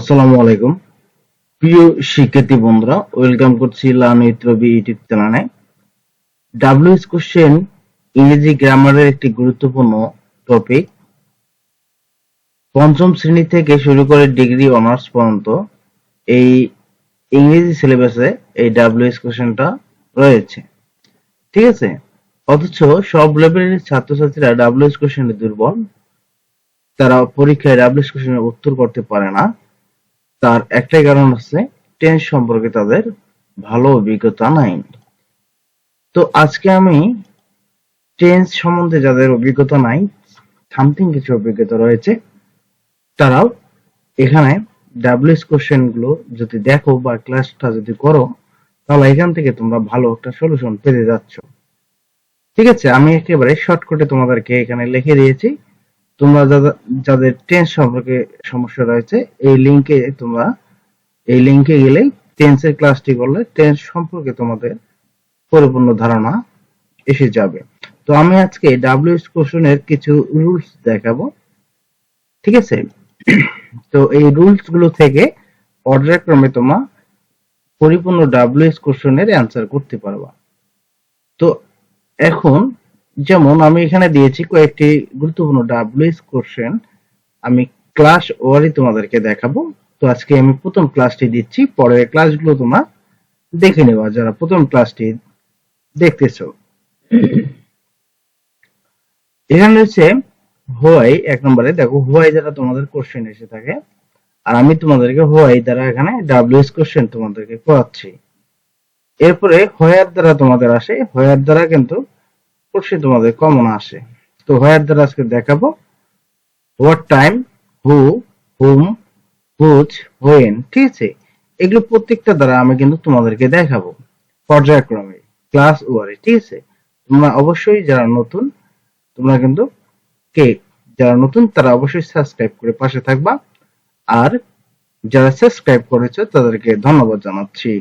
আসসালামু আলাইকুম প্রিয় শিক্ষার্থী বন্ধুরা, ওয়েলকাম করছি লার্ন উইথ রবি ইউটিউব চ্যানেলে। ডাব্লিউএস কোশ্চেন ইংরেজি গ্রামারের একটি গুরুত্বপূর্ণ টপিক। পঞ্চম শ্রেণী থেকে শুরু করে ডিগ্রি অনার্স পর্যন্ত এই ইংরেজি সিলেবাসে এই ডাব্লিউএস কোশ্চেনটা রয়েছে, ঠিক আছে। অথচ সব লেভেলের ছাত্রছাত্রীরা ডাব্লিউএস কোশ্চেনে দুর্বল, তারা পরীক্ষায় ডাব্লিউএস কোশ্চেনের উত্তর করতে পারে না। তার একটাই কারণ হচ্ছে টেন্স সম্পর্কে তাদের ভালো অভিজ্ঞতা নাই। তো আজকে আমি টেন্স সম্বন্ধে যাদের অভিজ্ঞতা নাই, সামথিং কিছু অভিজ্ঞতা রয়েছে, তারাও এখানে ডাব্লিউএস কোশ্চেন গুলো যদি দেখো বা ক্লাসটা যদি করো, তাহলে এখান থেকে তোমরা ভালো একটা সলিউশন পেতে যাচ্ছ, ঠিক আছে। আমি একেবারে শর্টকাটে তোমাদেরকে এখানে লিখে দিয়েছি। তোমরা যাদের টেন্স সম্পর্কে সমস্যা রয়েছে, এই লিংকে গেলে টেন্সের ক্লাসটি করলে টেন্স সম্পর্কে তোমাদের পরিপূর্ণ ধারণা এসে যাবে। তো আমি আজকে ডাব্লিউএস কোশ্চেনের কিছু রুলস দেখাবো, ঠিক আছে। তো এই রুলস গুলো থেকে পর্যায়ক্রমে তোমরা পরিপূর্ণ ডাব্লিউএস কোশ্চেনের অ্যান্সার করতে পারবা। তো এখন যেমন আমি এখানে দিয়েছি কয়েকটি গুরুত্বপূর্ণ ডাব্লিউএস কোশ্চেন, আমি ক্লাস ওয়ারি তোমাদেরকে দেখাবো। তো আজকে আমি প্রথম ক্লাসটি দিচ্ছি, পরের ক্লাসগুলো তোমরা দেখে নেবা যারা প্রথম ক্লাসটি দেখতেছো। এখানে রয়েছে হোয়াই, এক নম্বরে দেখো হোয়াই দ্বারা তোমাদের কোশ্চেন এসে থাকে, আর আমি তোমাদেরকে হোয়াই দ্বারা এখানে ডাব্লিউএস কোশ্চেন তোমাদেরকে করাচ্ছি। এরপরে হোয়ার দ্বারা তোমাদের আসে, হোয়ার দ্বারা কিন্তু কোশ্চেন তোমাদের কমন আসে। তো হোয়ার দ্বারা আজকে দেখাবো what time, who, hmm, হুচ, when, ঠিক আছে। এগুলো প্রত্যেকটা দ্বারা আমি কিন্তু তোমাদেরকে দেখাবো পর্যায়ক্রমে ক্লাস ওয়ারে, ঠিক আছে। তোমরা অবশ্যই যারা নতুন, তোমরা কিন্তু যারা নতুন তারা অবশ্যই সাবস্ক্রাইব করে পাশে থাকবা, আর যারা সাবস্ক্রাইব করেছো তাদেরকে ধন্যবাদ জানাচ্ছি।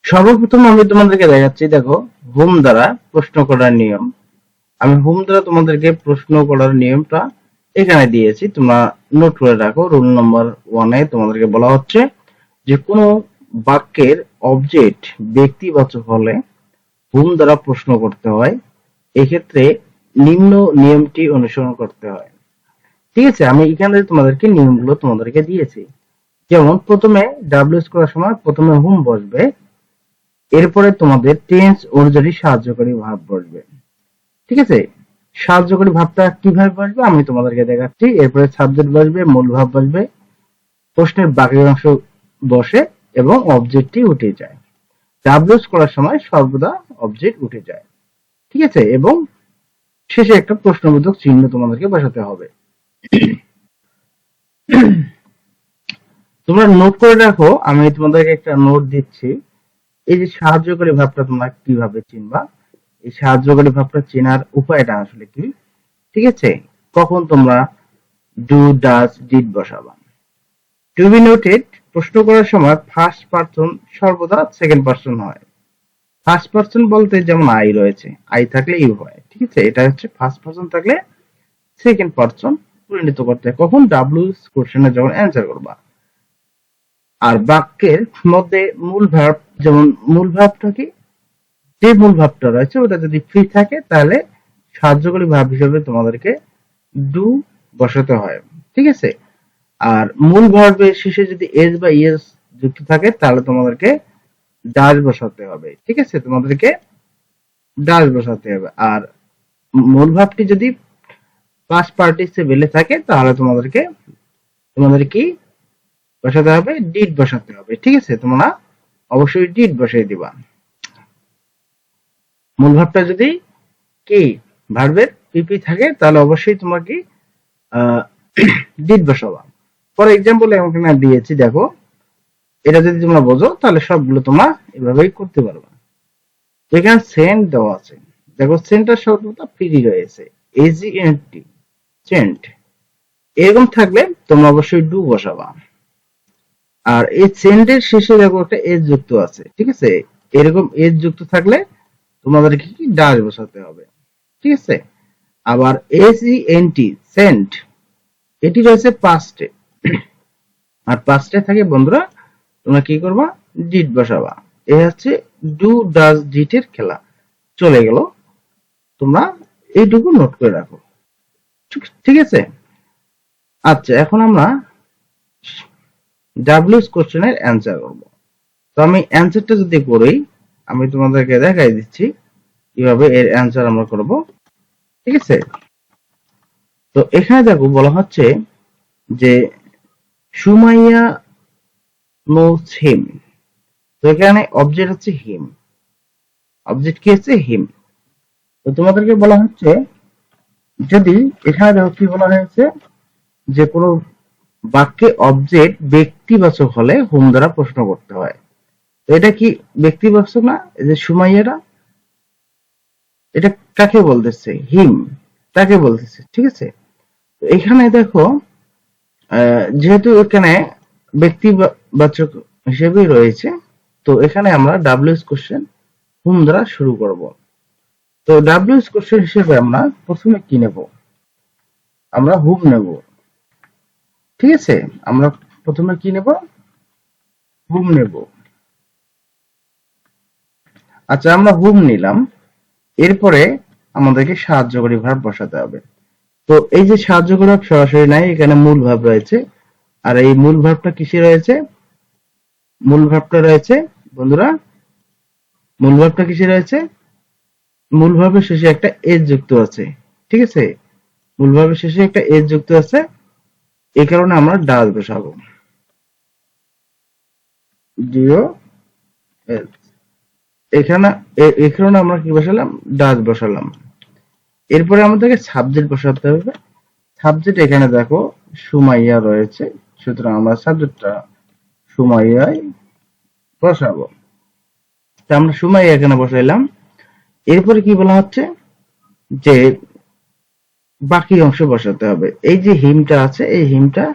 সর্বপ্রথম আমি তোমাদেরকে দেখাচ্ছি, দেখো হোম দ্বারা প্রশ্ন করার নিয়ম। আমি হোম দ্বারা তোমাদেরকে প্রশ্ন করার নিয়মটা এখানে দিয়েছি, তোমরা নোট করে রাখো। রুল নম্বর 1 এ তোমাদেরকে বলা হচ্ছে যে কোনো বাক্যের অবজেক্ট ব্যক্তিবাচক হলে হুম দ্বারা প্রশ্ন করতে হয়। এক্ষেত্রে নিম্ন নিয়মটি অনুসরণ করতে হয়, ঠিক আছে। আমি এখানে তোমাদেরকে নিয়মগুলো তোমাদেরকে দিয়েছি। যেমন প্রথমে ডাব্লিউএস করার সময় প্রথমে হুম বসবে, এরপরে তোমাদের টেন্স অনুযায়ী সাহায্যকারী ভাব বসবে, ঠিক আছে। সাহায্যকারী ভাবটা কিভাবে বসবে আমি তোমাদেরকে দেখাচ্ছি। এরপরে সাবজেক্ট বসবে, মূল ভাব বসবে, প্রশ্নের বাকি অংশ বসে এবং অবজেক্টটি উঠে যায়। ডাব্লিউএস করার সময় সর্বদা অবজেক্ট উঠে যায়, ঠিক আছে। এবং শেষে একটা প্রশ্নবোধক চিহ্ন তোমাদেরকে বসাতে হবে। তোমরা নোট করে রাখো, আমি তোমাদেরকে একটা নোট দিচ্ছি। এই যে সাহায্যকারী ভাবটা তোমরা কিভাবে চিনবা, এই সাহায্যকারী ভাবটা চেনার উপায়টা আসলে কি, ঠিক আছে। কখন তোমরা ডু, ডাজ, ডিড বসাবা। টু বি নোটেড, প্রশ্ন করার সময় ফার্স্ট পারসন সর্বদা সেকেন্ড পারসন হয়। ফার্স্ট পারসন বলতে যেমন আই রয়েছে, আই থাকলে ইউ হয়, ঠিক আছে। এটা হচ্ছে ফার্স্ট পারসন থাকলে সেকেন্ড পারসন পরিণত করতে হয় কখন ডাব্লিউএস কোশ্চেনে যখন অ্যান্সার করবা। আর বাক্যের মধ্যে মূল ভার্ব, যেমন মূল ভার্বটা কি, যে মূল ভাবটা রয়েছে ওটা যদি ফ্রি থাকে তাহলে সাহায্যকারী ভাব হিসেবে তোমাদেরকে ডু বসাতে হয়, ঠিক আছে। আর মূল ভার্বের শেষে যদি এস বা ইএস যুক্ত থাকে তাহলে তোমাদেরকে ডাজ বসাতে হবে, ঠিক আছে। তোমাদেরকে ডাজ বসাতে হবে। আর মূল ভাবটি যদি পাস্ট পার্টিসিপেলে থাকে তাহলে তোমাদের কি বসাতে হবে, ডিড বসাতে হবে, ঠিক আছে। তোমরা অবশ্যই ডিড বসিয়ে দিবা। মূল ভাবটা যদি কি ভার্বের পিপি থাকে তাহলে অবশ্যই তোমাকে ডিড বসাবা। ফর এক্সাম্পল এখানে দিয়েছি, দেখো এটা যদি তোমরা বোঝো তাহলে সবগুলো তোমরা এভাবেই করতে পারবা। এখানে সেন্ট দেওয়া আছে, দেখো সেন্টার শব্দটা ফ্রি রয়েছে, এজিএনটি সেন্ট, এরকম থাকলে তোমরা অবশ্যই ডু বসাবা। আর এই সেন্টের শেষে দেখো একটা এজ যুক্ত আছে, ঠিক আছে। এরকম এজ যুক্ত থাকলে তোমাদেরকে কি ডাজ বসাতে হবে, ঠিক আছে। আবার এসইএনটি সেন্ট এটি রয়েছে পাস্টে, আর পাস্টে থাকে বন্ধুরা তোমরা কি করবা, ডিড বসাবা। এ হচ্ছে ডু ডাজ ডিড এর খেলা। চলে গেল, তোমরা এইটুকু নোট করে রাখো, ঠিক আছে। আচ্ছা, এখন আমরা ডাব্লিউএস কোশ্চেনের অ্যান্সার করব। তো আমি অ্যান্সারটা যদি করি, আমি তোমাদেরকে দেখাই দিচ্ছি কিভাবে এর অ্যান্সার আমরা করব, ঠিক আছে। তো এখানে দেখো বলা হচ্ছে যে সুমাইয়া নোস হিম। তো এখানে অবজেক্ট হচ্ছে হিম, অবজেক্ট কি হচ্ছে হিম। তো তোমাদেরকে বলা হচ্ছে যদি এখানে দেখো কি বলা হয়েছে যে কোনো বাক্যে অবজেক্ট ব্যক্তিবাচক হলে হুম দ্বারা প্রশ্ন করতে হয়। তো এটা কি ব্যক্তিবাচক না? এই যে সুমাইয়াটা, এটা কাকে বলতেছে? হিম, তাকে বলতেছে, ঠিক আছে। তো এখানে দেখো যেহেতু এখানে ব্যক্তিবাচক হিসেবেই রয়েছে, তো এখানে আমরা ডাব্লিউএস কোশ্চেন হুম দ্বারা শুরু করব। তো ডাব্লিউএস কোশ্চেন হিসেবে আমরা প্রথমে কি নেব? আমরা হুম নেব, ঠিক আছে। আমরা প্রথমে কি নেব? হুম নেব। আচ্ছা, আমরা হুম নিলাম। এরপরে আমাদেরকে সাহায্যকারী ভার্ব বসাতে হবে। তো এই যে সাহায্যকারী ভার্ব সরাসরি নাই, এখানে মূল ভার্ব রয়েছে। আর এই মূল ভার্বটা কিসে রয়েছে? মূল ভার্বটা রয়েছে বন্ধুরা, মূল ভার্বটা কিসে রয়েছে? মূল ভার্বের শেষে একটা এস যুক্ত আছে, ঠিক আছে। মূল ভার্বের শেষে একটা এস যুক্ত আছে, এই কারণে আমরা ডাজ বসাবো। ডিও এস, এখানে এই কারণে আমরা কি বসালাম? ডাজ বসালাম। এরপরে আমাদেরকে সাবজেক্ট বসাতে হবে। সাবজেক্ট এখানে দেখো সুমাইয়া রয়েছে, সুতরাং আমরা সাবজেক্টটা সুমাইয়ায় বসাবো। তা আমরা সুমাইয়া এখানে বসাইলাম। এরপরে কি বলা হচ্ছে যে বাকি অংশ বসাতে হবে। এই যে হিমটা আছে, এই হিমটা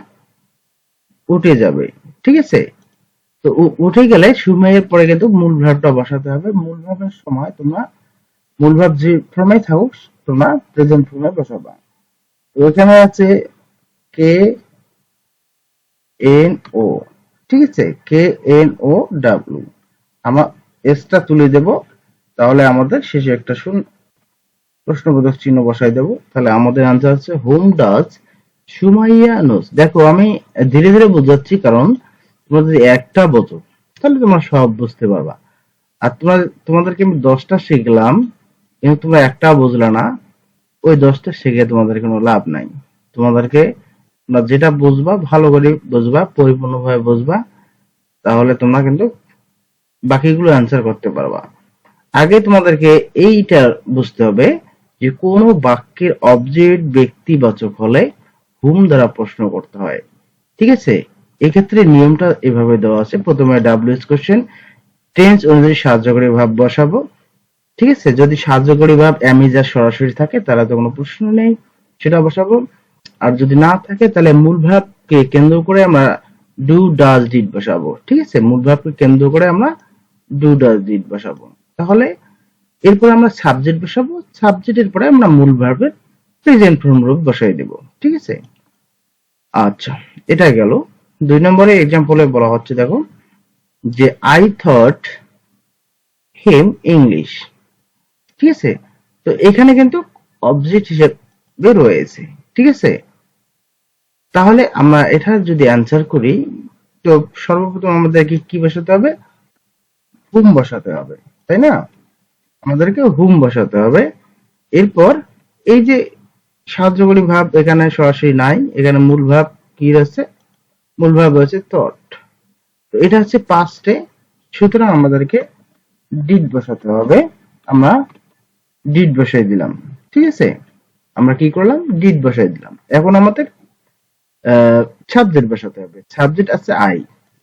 উঠে যাবে, ঠিক আছে। তো উঠে গেলে সুমাইয়ের পরে কিন্তু মূল ভার্বটা বসাতে হবে। মূল ভার্বের সময় তোমরা মূল ভার্ব যে ফর্মে থাকুক তোমরা প্রেজেন্ট ফর্মে বসাবা। তো এখানে আছে কে এন ও, ঠিক আছে, কে এন ও ডাব্লিউ। আমরা এসটা তুলে দেব, তাহলে আমাদের শেষে একটা প্রশ্নবোধক চিহ্ন বসাই দেব। তাহলে আমাদের আনসার হচ্ছে হোম ডাজ সুমাইয়া নোস। দেখো আমি ধীরে ধীরে বোঝাচ্ছি, কারণ তোমরা যদি একটা বোঝো তাহলে তোমরা সব বুঝতে পারবা। আর তোমাদেরকে আমি 10টা শিখলাম কিন্তু তোমরা একটা বুঝলা না, ওই 10টা শিখে তোমাদের কোনো লাভ নাই। তোমাদেরকে তোমরা যেটা বুঝবা ভালো করে বুঝবা, পরিপূর্ণভাবে বুঝবা, তাহলে তোমরা কিন্তু বাকিগুলো অ্যান্সার করতে পারবা। আগে তোমাদেরকে এইটা বুঝতে হবে যে কোনো বাক্যের অবজেক্ট ব্যক্তিবাচক হলে হুম দ্বারা প্রশ্ন করতে হয়, ঠিক আছে। এক্ষেত্রে নিয়মটা এভাবে দেওয়া আছে। প্রথমে ডাব্লিউএস কোশ্চেন টেন্স অনুযায়ী সাহায্যকারী ভাব বসাবো, ঠিক আছে। যদি সাহায্যকারী ভাব এমি যা সরাসরি থাকে তাহলে তো কোনো প্রশ্ন নেই, সেটা বসাবো। আর যদি না থাকে তাহলে মূল ভাবকে কেন্দ্র করে আমরা ডু ডাজ ডিড বসাবো, ঠিক আছে। মূল ভাবকে কেন্দ্র করে আমরা ডু ডাজ ডিড বসাবো। তাহলে এরপর আমরা সাবজেক্ট বসাবো, সাবজেক্টের পরে আমরা মূল ভার্বের প্রেজেন্ট ফর্ম রূপ বসাই দেব, ঠিক আছে। আচ্ছা, এটা গেল। 2 নম্বরে এক্সাম্পলে বলা হচ্ছে দেখো যে আই থট হিম ইংলিশ, ঠিক আছে। তো এখানে কিন্তু অবজেক্ট হিসেবে রয়েছে, ঠিক আছে। তাহলে আমরা এটা যদি অ্যান্সার করি, তো সর্বপ্রথম আমাদেরকে কি বসাতে হবে? হুম বসাতে হবে, তাই না? আমাদেরকে হুম বসাতে হবে। এরপর এই যে সাহায্যকারী ভাব এখানে সরাসরি নাই, এখানে মূল ভাব কি রয়েছে? মূল ভাব রয়েছে থট। তো এটা হচ্ছে পাস্টে, সুতরাং আমাদেরকে ডিড বসাতে হবে। আমরা ডিড বসাই দিলাম, ঠিক আছে। আমরা কি করলাম? ডিড বসাই দিলাম। এখন আমাদের সাবজেক্ট বসাতে হবে। সাবজেক্ট আছে আই।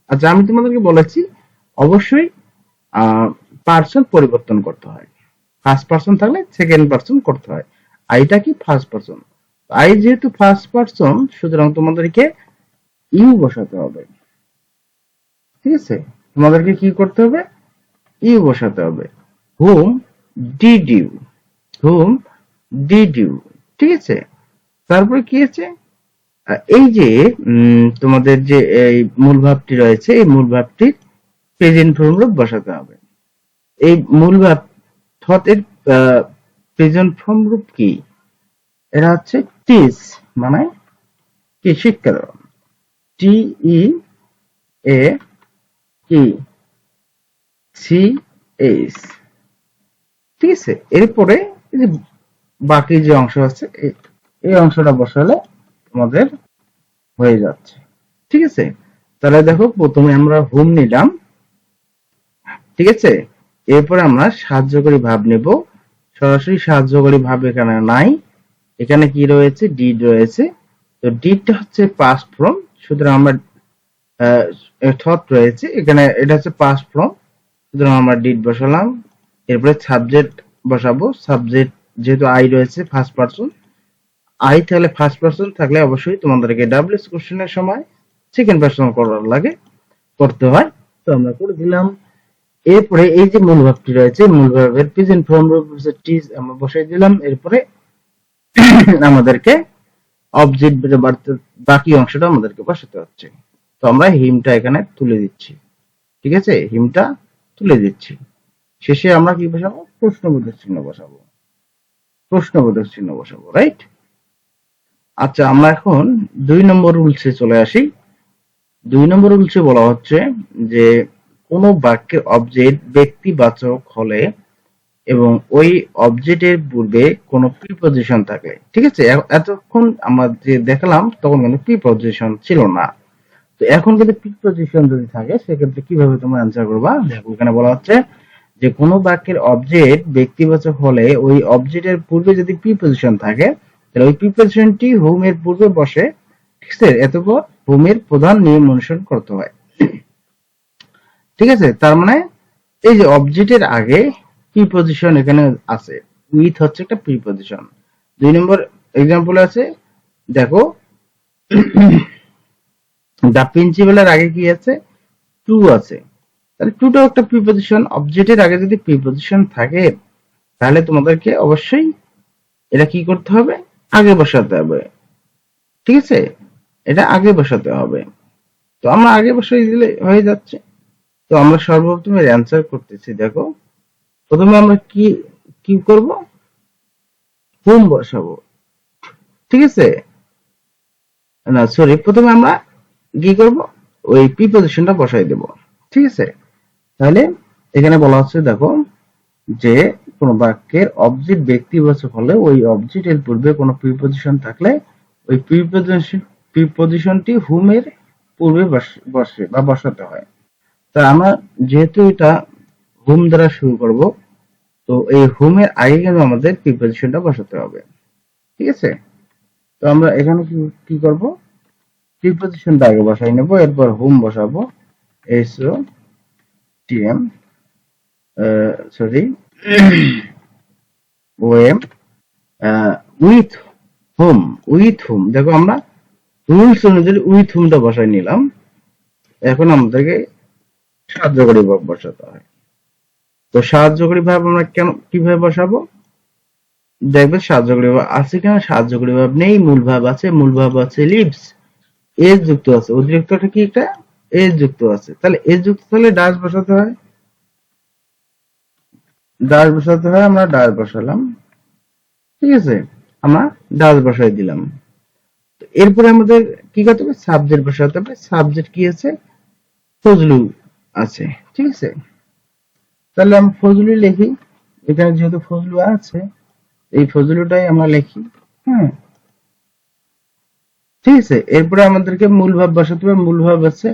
আচ্ছা, আমি তোমাদেরকে বলেছি অবশ্যই পার্সন পরিবর্তন করতে হয়। ফার্স্ট পার্সন থাকলে সেকেন্ড পার্সন করতে হয়। আইটা কি? First person. আই যেহেতু ফার্স্ট পার্সন, সুতরাং তোমাদেরকে ইউ বসাতে হবে, ঠিক আছে। তোমাদেরকে কি করতে হবে? ইউ বসাতে হবে। Hmm did you, hmm did you, ঠিক আছে। তারপরে কি আছে, এই যে তোমাদের যে এই মূল ভাবটি রয়েছে, এই মূল ভাবটির প্রেজেন্ট ফর্ম রূপ বসাতে হবে। এই মূল ভাব থটের প্রেজেন্ট ফর্ম রূপ কি, এটা হচ্ছে টিচ, মানে কি, শিক্ষা দেওয়া। টি ই এ কি সি এইচ, ঠিক আছে। এরপরে এই যে বাকি যে অংশ আছে, এই অংশটা বসালে তোমাদের হয়ে যাচ্ছে, ঠিক আছে। তাহলে দেখো, প্রথমে আমরা হোম নিলাম, ঠিক আছে। এরপরে আমরা সাহায্যকারী ভাব নেব। সরাসরি সাহায্যকারী ভাব এখানে নাই, এখানে কি রয়েছে, ডিড রয়েছে। তো ডিডটা হচ্ছে পাস্ট ফর্ম, সুতরাং আমরা থট রয়েছে এখানে, এটা হচ্ছে পাস্ট ফর্ম, সুতরাং আমরা ডিড বসালাম। এরপরে সাবজেক্ট বসাবো। সাবজেক্ট যেহেতু আই রয়েছে, ফার্স্ট পারসন, আই তাহলে ফার্স্ট পারসন থাকলে অবশ্যই তোমাদেরকে ডাব্লিউএস কোশ্চেনের সময় সেকেন্ড পারসন করার লাগে, করতে হয়। তো আমরা করে দিলাম। এরপরে এই যে মূল ভাবটি রয়েছে, মূল ভাবের প্রেজেন্ট ফর্ম রূপ হচ্ছে টিজ, আমরা বসাই দিলাম। এরপরে আমাদেরকে অবজেক্ট বাকি অংশটা আমাদেরকে বসাতে হচ্ছে। তো আমরা হিমটা এখানে তুলে দিচ্ছি, ঠিক আছে, হিমটা তুলে দিচ্ছি। শেষে আমরা কি বসাবো, প্রশ্নবোধক চিহ্ন বসাবো, প্রশ্নবোধক চিহ্ন বসাবো, রাইট। আচ্ছা, আমরা এখন 2 নম্বর রুলসে চলে আসি। 2 নম্বর রুলসে বলা হচ্ছে যে কোনো বাক্যের অবজেক্ট ব্যক্তিবাচক হলে এবং ওই অবজেক্টের পূর্বে কোনো প্রিপজিশন থাকে, ঠিক আছে। এতক্ষণ আমরা যে দেখালাম তখন কিন্তু প্রিপজিশন ছিল না, তো এখন কিন্তু প্রিপজিশন যদি থাকে সেক্ষেত্রে কিভাবে তোমরা অ্যান্সার করবা। দেখো, এখানে বলা হচ্ছে যে কোনো বাক্যের অবজেক্ট ব্যক্তিবাচক হলে ওই অবজেক্টের পূর্বে যদি প্রিপজিশন থাকে, তাহলে ওই প্রিপজিশনটি হোম এর পূর্বে বসে, ঠিক আছে। এতপর হোম এর প্রধান নিয়ম অনুসরণ করতে হয়, ঠিক আছে। তার মানে এই যে অবজেক্টের আগে প্রিপজিশন এখানে আছে, উইথ হচ্ছে একটা প্রিপজিশন। 2 নম্বর এক্সাম্পল আছে, দেখো, দা প্রিন্সিপালের আগে কি আছে, টু আছে, তাহলে টুটাও একটা প্রিপজিশন। অবজেক্টের আগে যদি প্রিপজিশন থাকে তাহলে তোমাদেরকে অবশ্যই এটা কি করতে হবে, আগে বসাতে হবে, ঠিক আছে, এটা আগে বসাতে হবে। তো আমরা আগে বসাই দিলে হয়ে যাচ্ছে। তো আমরা সর্বপ্রথমে অ্যান্সার করতেছি। দেখো, প্রথমে আমরা কি কি করব, হোম বসাবো, ঠিক আছে। না সরি, প্রথমে আমরা কি করব, ওই প্রিপজিশনটা বসাই দেব, ঠিক আছে। তাহলে এখানে বলা হচ্ছে, দেখো, যে কোন বাক্যের অবজেক্ট ব্যক্তিবাচক হলে ওই অবজেক্টের পূর্বে কোনো প্রিপজিশন থাকলে ওই প্রিপজিশনটি হুম এর পূর্বে বসে বা বসাতে হয়। তা আমরা যেহেতু এটা হুম দ্বারা শুরু করব, তো এই হুম এর আগে কিন্তু আমাদের প্রিপজিশনটা বসাতে হবে, ঠিক আছে। তো আমরা এখানে কি করব, প্রিপজিশনটা আগে বসাই নেব, এরপর হুম বসাবো, S O T M, sorry, O M, with whom, with whom. দেখো, আমরা রুলস অনুযায়ী উইথ হোমটা বসাই নিলাম। এখন আমাদেরকে সাহায্যকারী ভাব বসাতে হয়। তো সাহায্যকারী ভাব আমরা কিভাবে বসাবো, দেখবে সাহায্যকারী ভাব আছে কিনা, সাহায্যকারী ভাব নেই, মূল ভাব আছে, মূল ভাব আছে, লিভস, এস যুক্ত আছে, অতিরিক্তটা কি, একটা এস যুক্ত আছে, তাহলে এস যুক্ত হলে ডাস বসাতে হয়, ডাস বসাতে হয়, আমরা ডাস বসালাম, ঠিক আছে, আমরা ডাস বসাই দিলাম। এরপরে আমাদের কি করতে হবে, সাবজেক্ট বসাতে হবে। সাবজেক্ট কি আছে, ফজলু আছে, ঠিক আছে। তাহলে আমরা ফজলু লিখি, এখানে যেহেতু ফজলু আছে, এই ফজলুটাই আমরা লিখি, হ্যাঁ, ঠিক আছে। এরপরে আমাদেরকে মূল ভাব বসাতে হবে, মূল ভাব আছে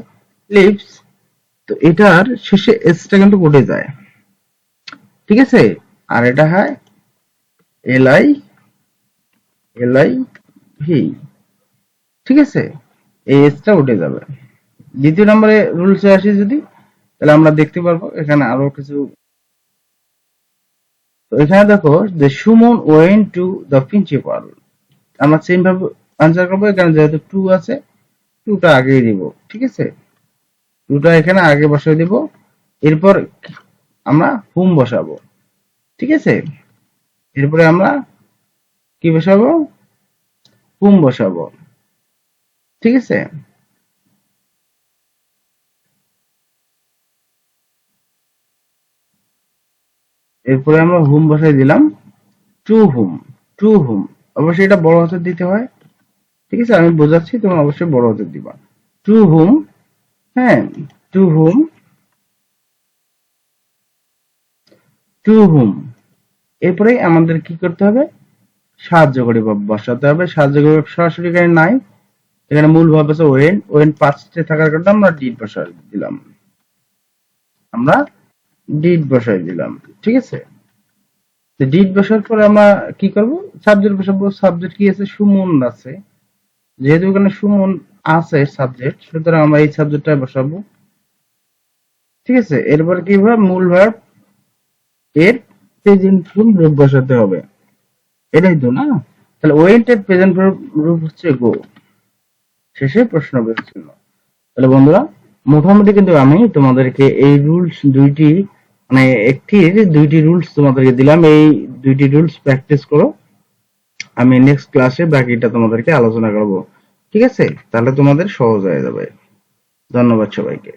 লিভস, তো এটার শেষে এসটা কিন্তু উঠে যায়, ঠিক আছে। আর এটা হয় এলআই, এলআই ভি, ঠিক আছে, এই এসটা উঠে যাবে। দ্বিতীয় নম্বরে রুলসে আসি যদি, তাহলে আমরা দেখতে পারবো এখানে আরো কিছু। তো এখানে দেখো, যে Suman went to the principal, আমরা সেম ভাবে আনসার করবো। এখানে যেহেতু টু আছে, টুটা আগেই দিব, ঠিক আছে, টুটা এখানে আগে বসাই দিব। এরপর আমরা হুম বসাবো, ঠিক আছে। এরপরে আমরা কি বসাবো, হুম বসাবো, ঠিক আছে। এরপরে আমরা হুম বসাই দিলাম, টু হুম, টু হুম, অবশ্যই এটা বড় হাতের দিতে হয়, ঠিক আছে, আমি বোঝাচ্ছি, তুমি অবশ্যই বড় হাতের দিবা। টু হুম, হ্যাঁ, টু হুম, টু হুম। এরপরে আমাদের কি করতে হবে, সাহায্য করে ভাব বসাতে হবে। সাহায্য করে ভাব সরাসরি এখানে নাই, এখানে মূল ভাব আছে ওয়েন, ওয়েন পাস্টে থাকার কারণে আমরা ডিড বসাই দিলাম, আমরা ডিড বসাই দিলাম, ঠিক আছে। তো ডিড বসার পরে আমরা কি করব, সাবজেক্ট বসাবো। সাবজেক্ট কি আছে, সুমন আছে, যেহেতু এখানে সুমন আছে সাবজেক্ট, সুতরাং আমরা এই সাবজেক্টটা বসাবো, ঠিক আছে। এরপর কি হবে, মূল ভার্ব এর প্রেজেন্ট ফর্ম রূপ বসাতে হবে, এটাই তো না? তাহলে ওয়েন্ট এর প্রেজেন্ট রূপ হচ্ছে গো, শেষে প্রশ্নবোধক চিহ্ন। তাহলে বন্ধুরা, মোটামুটি কিন্তু আমি তোমাদেরকে এই রুলস দুইটি, মানে একটির দুইটি রুলস তোমাদেরকে দিলাম, এই দুইটি রুলস প্র্যাকটিস করো। আমি নেক্সট ক্লাসে বাকিটা তোমাদেরকে আলোচনা করব, ঠিক আছে। তাহলে তোমাদের সহজ হয়ে যাবে। ধন্যবাদ সবাইকে।